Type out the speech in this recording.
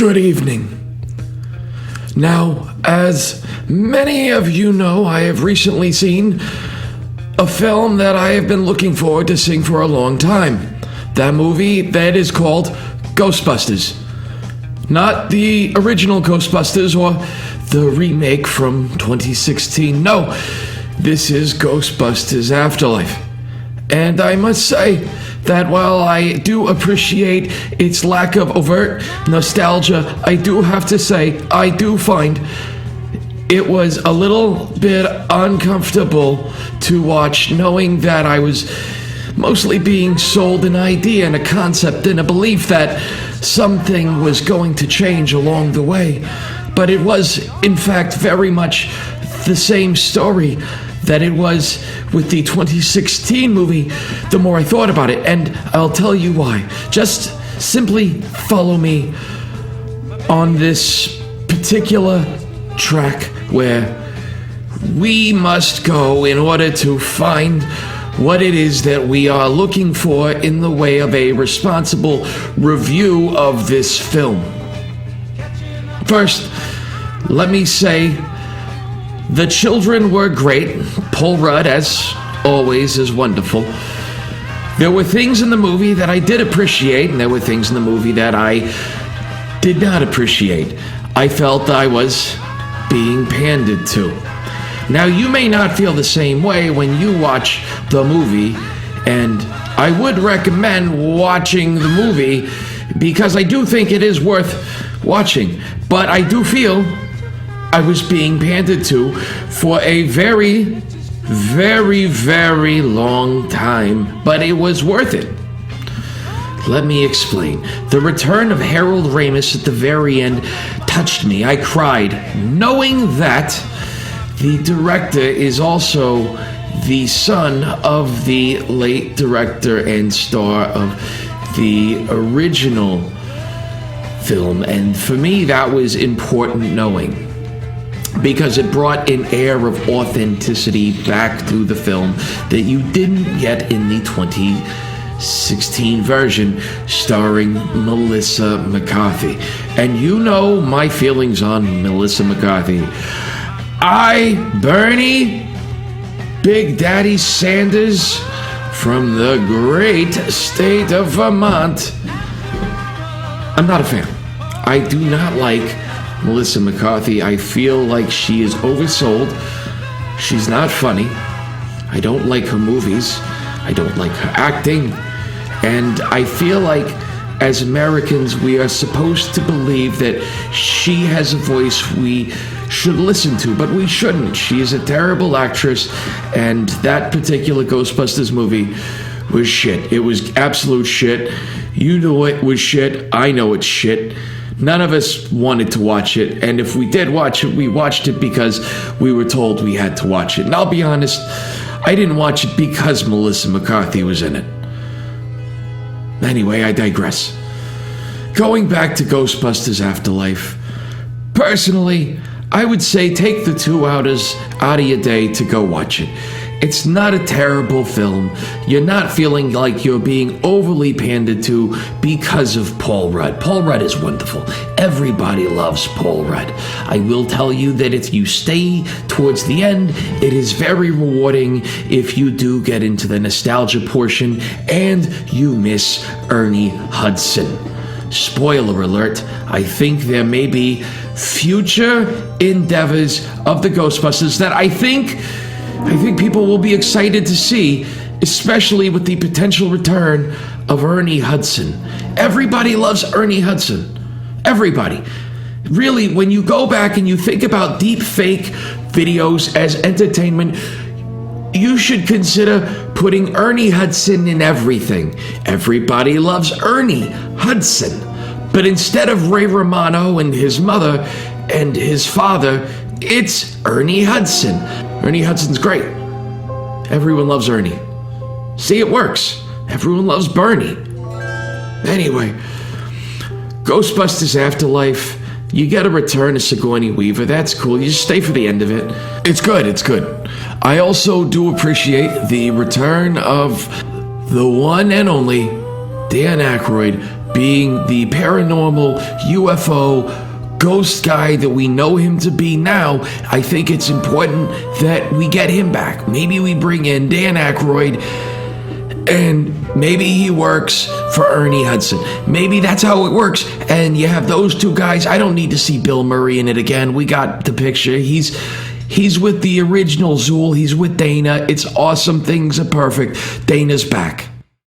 Good evening. Now, as many of you know, I have recently seen a film that I have been looking forward to seeing for a long time. That movie that is called Ghostbusters. Not the original Ghostbusters or the remake from 2016. No, this is Ghostbusters Afterlife. And I must say that while I do appreciate its lack of overt nostalgia, I do have to say I do find it was a little bit uncomfortable to watch, knowing that I was mostly being sold an idea and a concept and a belief that something was going to change along the way. But it was, in fact, very much the same story that it was with the 2016 movie, the more I thought about it. And I'll tell you why. Just simply follow me on this particular track where we must go in order to find what it is that we are looking for in the way of a responsible review of this film. First, let me say the children were great. Paul Rudd, as always, is wonderful. There were things in the movie that I did appreciate, and there were things in the movie that I did not appreciate. I felt I was being pandered to. Now, you may not feel the same way when you watch the movie, and I would recommend watching the movie because I do think it is worth watching. But I do feel I was being pandered to for a very, very, very long time, but it was worth it. Let me explain. The return of Harold Ramis at the very end touched me. I cried, knowing that the director is also the son of the late director and star of the original film. And for me, that was important knowing, because it brought an air of authenticity back to the film that you didn't get in the 2016 version starring Melissa McCarthy. And you know my feelings on Melissa McCarthy. Bernie Big Daddy Sanders from the great state of Vermont, I'm not a fan. I do not like Melissa McCarthy. I feel like she is oversold. She's not funny. I don't like her movies. I don't like her acting. And I feel like as Americans, we are supposed to believe that she has a voice we should listen to, but we shouldn't. She is a terrible actress, and that particular Ghostbusters movie was shit. It was absolute shit. You know it was shit. I know it's shit. None of us wanted to watch it, and if we did watch it, we watched it because we were told we had to watch it. And I'll be honest, I didn't watch it because Melissa McCarthy was in it. Anyway, I digress. Going back to Ghostbusters Afterlife, personally, I would say take the 2 hours out of your day to go watch it. It's not a terrible film. You're not feeling like you're being overly pandered to because of Paul Rudd. Paul Rudd is wonderful. Everybody loves Paul Rudd. I will tell you that if you stay towards the end, it is very rewarding if you do get into the nostalgia portion and you miss Ernie Hudson. Spoiler alert, I think there may be future endeavors of the Ghostbusters that I think people will be excited to see, especially with the potential return of Ernie Hudson. Everybody loves Ernie Hudson. Everybody. Really, when you go back and you think about deep fake videos as entertainment, you should consider putting Ernie Hudson in everything. Everybody loves Ernie Hudson. But instead of Ray Romano and his mother and his father, it's Ernie Hudson. Ernie Hudson's great. Everyone loves Ernie. See, it works. Everyone loves Bernie. Anyway, Ghostbusters Afterlife, you get a return of Sigourney Weaver. That's cool. You just stay for the end of it. It's good. It's good. I also do appreciate the return of the one and only Dan Aykroyd being the paranormal UFO ghost guy that we know him to be now. I think it's important that we get him back. Maybe we bring in Dan Aykroyd, and maybe he works for Ernie Hudson. Maybe that's how it works. And you have those two guys. I don't need to see Bill Murray in it again. We got the picture. He's with the original Zool. He's with Dana. It's awesome. Things are perfect. Dana's back.